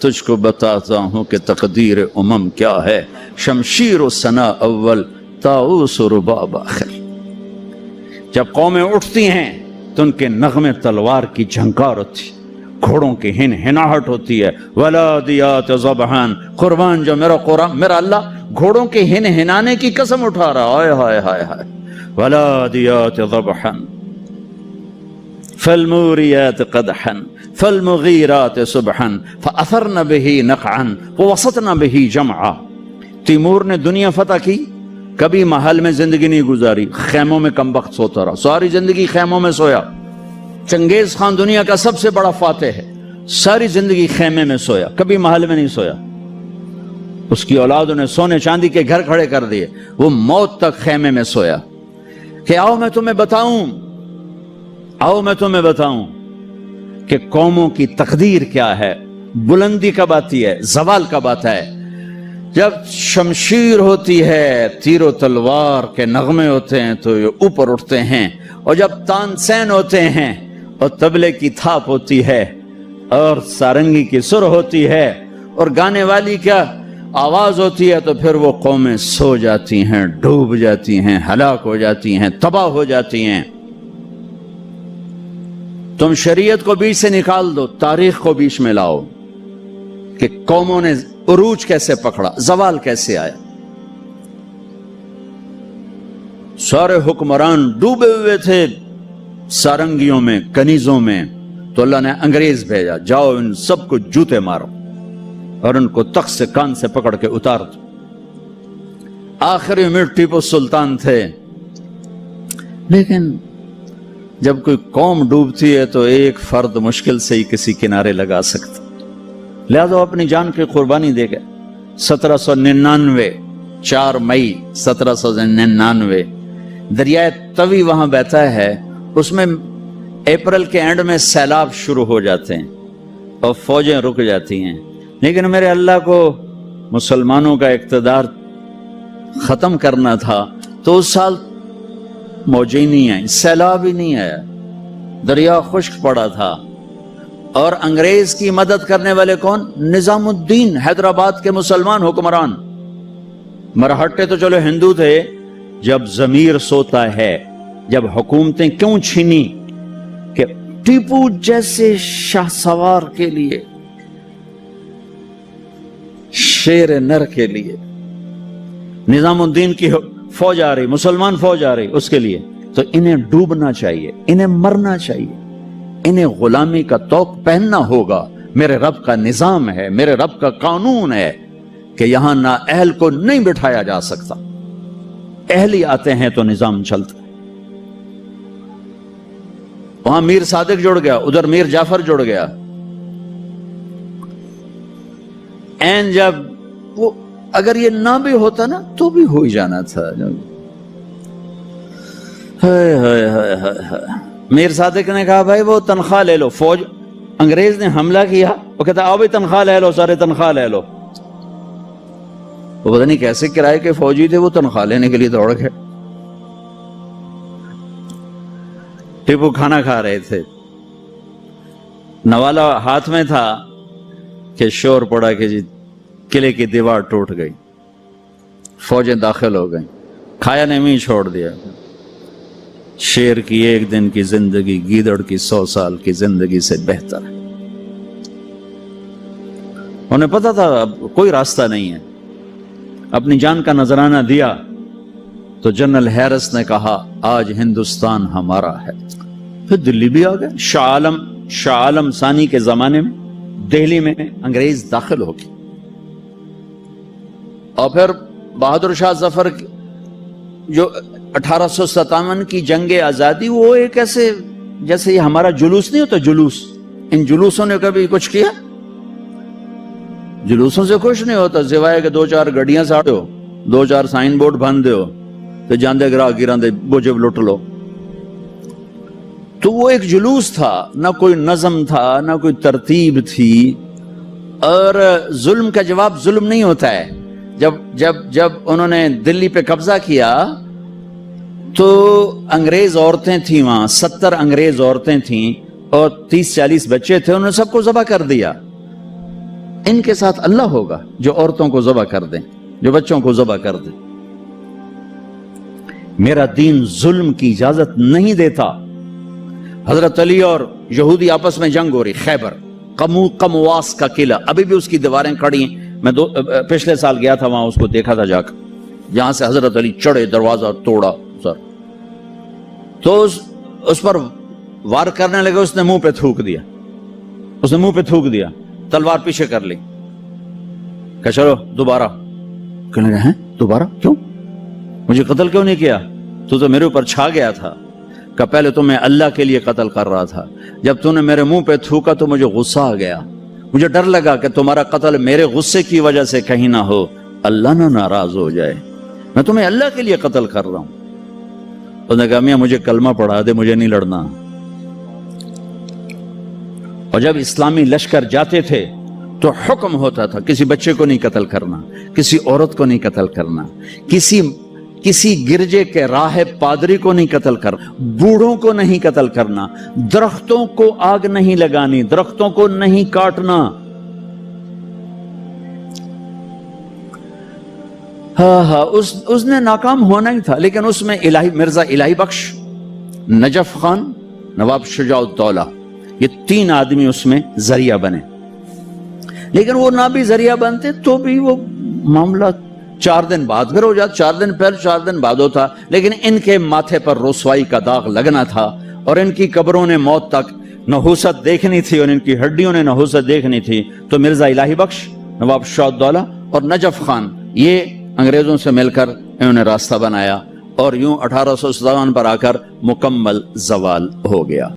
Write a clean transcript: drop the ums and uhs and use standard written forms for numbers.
تجھ کو بتاتا ہوں کہ تقدیر امم کیا ہے، شمشیر و ثنا اول طاؤس و رباب آخر۔ جب قومیں اٹھتی ہیں تو ان کے نغمے تلوار کی جھنکار ہوتی، گھوڑوں کی ہن ہناہٹ ہوتی ہے، ولادیات ذبحان، قربان جو میرا اللہ گھوڑوں کے ہن ہنانے کی قسم اٹھا رہا، ہائے ہائے ہائے ہائے، ولادیات ذبحان فالموریات قدحا فالمغیرات صبحا فاثرن به نقعا ووسطن به جمعا۔ تیمور نے دنیا فتح کی، کبھی محل میں زندگی نہیں گزاری، خیموں میں کم وقت سوتا رہا، ساری زندگی خیموں میں سویا۔ چنگیز خان دنیا کا سب سے بڑا فاتح ہے، ساری زندگی خیمے میں سویا، کبھی محل میں نہیں سویا۔ اس کی اولادوں نے سونے چاندی کے گھر کھڑے کر دیے، وہ موت تک خیمے میں سویا کہ آؤ میں تمہیں بتاؤں کہ قوموں کی تقدیر کیا ہے، بلندی کب آتی ہے، زوال کب آتا ہے۔ جب شمشیر ہوتی ہے، تیر و تلوار کے نغمے ہوتے ہیں تو یہ اوپر اٹھتے ہیں، اور جب تانسین ہوتے ہیں اور طبلے کی تھاپ ہوتی ہے اور سارنگی کی سر ہوتی ہے اور گانے والی کیا آواز ہوتی ہے، تو پھر وہ قومیں سو جاتی ہیں، ڈوب جاتی ہیں، ہلاک ہو جاتی ہیں، تباہ ہو جاتی ہیں۔ تم شریعت کو بیچ سے نکال دو، تاریخ کو بیچ میں لاؤ کہ قوموں نے عروج کیسے پکڑا، زوال کیسے آیا۔ سارے حکمران ڈوبے ہوئے تھے سارنگیوں میں، کنیزوں میں، تو اللہ نے انگریز بھیجا، جاؤ ان سب کو جوتے مارو اور ان کو تخت سے کان سے پکڑ کے اتار دو۔ آخری میں ٹیپو سلطان تھے، لیکن جب کوئی قوم ڈوبتی ہے تو ایک فرد مشکل سے ہی کسی کنارے لگا سکتا، لہذا وہ اپنی جان کی قربانی دے گئے۔ 1799 4 مئی 1799 دریائے توی وہاں بہتا ہے، اس میں اپریل کے اینڈ میں سیلاب شروع ہو جاتے ہیں اور فوجیں رک جاتی ہیں، لیکن میرے اللہ کو مسلمانوں کا اقتدار ختم کرنا تھا، تو اس سال موجیں نہیں آئیں، سیلاب ہی نہیں آیا، دریا خشک پڑا تھا۔ اور انگریز کی مدد کرنے والے کون؟ نظام الدین، حیدرآباد کے مسلمان حکمران۔ مرہٹے تو چلو ہندو تھے۔ جب ضمیر سوتا ہے، جب حکومتیں کیوں چھینی کہ ٹیپو جیسے شاہ سوار کے لیے، شیر نر کے لیے نظام الدین کی فوج آ رہی، مسلمان فوج آ رہی، اس کے لیے تو انہیں ڈوبنا چاہیے، انہیں مرنا چاہیے، انہیں غلامی کا طوق پہننا ہوگا۔ میرے رب کا نظام ہے، میرے رب کا قانون ہے کہ یہاں نااہل کو نہیں بٹھایا جا سکتا، اہل ہی آتے ہیں تو نظام چلتا ہے۔ وہاں میر صادق جڑ گیا، ادھر میر جعفر جڑ گیا۔ این جب وہ اگر یہ نہ بھی ہوتا نا تو بھی ہو ہی جانا تھا۔ میر صادق نے کہا بھائی وہ تنخواہ لے لو، فوج انگریز نے حملہ کیا، وہ کہتا آؤ بھی تنخواہ لے لو، سارے تنخواہ لے لو۔ وہ پتہ نہیں کیسے کرائے کے فوجی تھے، وہ تنخواہ لینے کے لیے دوڑ گئے۔ ٹیپو کھانا کھا رہے تھے، نوالا ہاتھ میں تھا کہ شور پڑا کہ جی قلعے کی دیوار ٹوٹ گئی، فوجیں داخل ہو گئیں، کھایا نے بھی چھوڑ دیا۔ شیر کی ایک دن کی زندگی گیدڑ کی 100 سال کی زندگی سے بہتر ہے۔ انہیں پتا تھا اب کوئی راستہ نہیں ہے، اپنی جان کا نذرانہ دیا تو جنرل ہیرس نے کہا آج ہندوستان ہمارا ہے۔ پھر دلی بھی آ گئے۔ شاہ عالم ثانی کے زمانے میں دہلی میں انگریز داخل ہو گئے، اور پھر بہادر شاہ ظفر جو 1857 کی جنگ آزادی، وہ ایک ایسے جیسے یہ ہمارا جلوس نہیں ہوتا، جلوس، ان جلوسوں نے کبھی کچھ کیا؟ جلوسوں سے خوش نہیں ہوتا، سوائے کہ 2-4 گڈیاں ساڑو، 2-4 سائن بورڈ بن دیو تو جاندے گراہ گراندے بوجھے لٹ لو۔ تو وہ ایک جلوس تھا، نہ کوئی نظم تھا، نہ کوئی ترتیب تھی۔ اور ظلم کا جواب ظلم نہیں ہوتا ہے۔ جب انہوں نے دلی پہ قبضہ کیا تو انگریز عورتیں تھیں وہاں، 70 انگریز عورتیں تھیں اور 30-40 بچے تھے، انہوں نے سب کو ذبح کر دیا۔ ان کے ساتھ اللہ ہوگا جو عورتوں کو ذبح کر دیں، جو بچوں کو ذبح کر دیں۔ میرا دین ظلم کی اجازت نہیں دیتا۔ حضرت علی اور یہودی آپس میں جنگ ہو رہی، خیبر قمواس کا قلعہ، ابھی بھی اس کی دیواریں کھڑی ہیں۔ میں پچھلے سال گیا تھا وہاں، اس کو دیکھا تھا جا کر، جہاں سے حضرت علی چڑھے، دروازہ توڑا سر، تو اس پر وار کرنے لگے، اس نے منہ پہ تھوک دیا، اس نے منہ پہ تھوک دیا، تلوار پیچھے کر لی، کہ چلو دوبارہ۔ کہنے لگے ہیں دوبارہ کیوں؟ مجھے قتل کیوں نہیں کیا؟ تو میرے اوپر چھا گیا تھا، کہ پہلے تو میں اللہ کے لیے قتل کر رہا تھا، جب تو نے میرے منہ پہ تھوکا تو مجھے غصہ آ گیا، مجھے ڈر لگا کہ تمہارا قتل میرے غصے کی وجہ سے کہیں نہ ہو، اللہ نہ ناراض ہو جائے، میں تمہیں اللہ کے لیے قتل کر رہا ہوں۔ اس نے کہا میاں مجھے کلمہ پڑھا دے، مجھے نہیں لڑنا۔ اور جب اسلامی لشکر جاتے تھے تو حکم ہوتا تھا کسی بچے کو نہیں قتل کرنا، کسی عورت کو نہیں قتل کرنا، کسی گرجے کے راہب پادری کو نہیں قتل کرنا، بوڑھوں کو نہیں قتل کرنا، درختوں کو آگ نہیں لگانی، درختوں کو نہیں کاٹنا۔ ہاں اس نے ناکام ہونا ہی تھا، لیکن اس میں مرزا الہی بخش، نجف خان، نواب شجاع الدولہ، یہ 3 آدمی اس میں ذریعہ بنے، لیکن وہ نہ بھی ذریعہ بنتے تو بھی وہ معاملہ 4 دن بعد پھر ہو جاتا، 4 دن پہلے 4 دن بعد ہوتا، لیکن ان کے ماتھے پر رسوائی کا داغ لگنا تھا، اور ان کی قبروں نے موت تک نحوست دیکھنی تھی، اور ان کی ہڈیوں نے نحوست دیکھنی تھی۔ تو مرزا الہی بخش، نواب شجاع الدولہ اور نجف خان، یہ انگریزوں سے مل کر انہوں نے راستہ بنایا، اور یوں 1857 پر آ کر مکمل زوال ہو گیا۔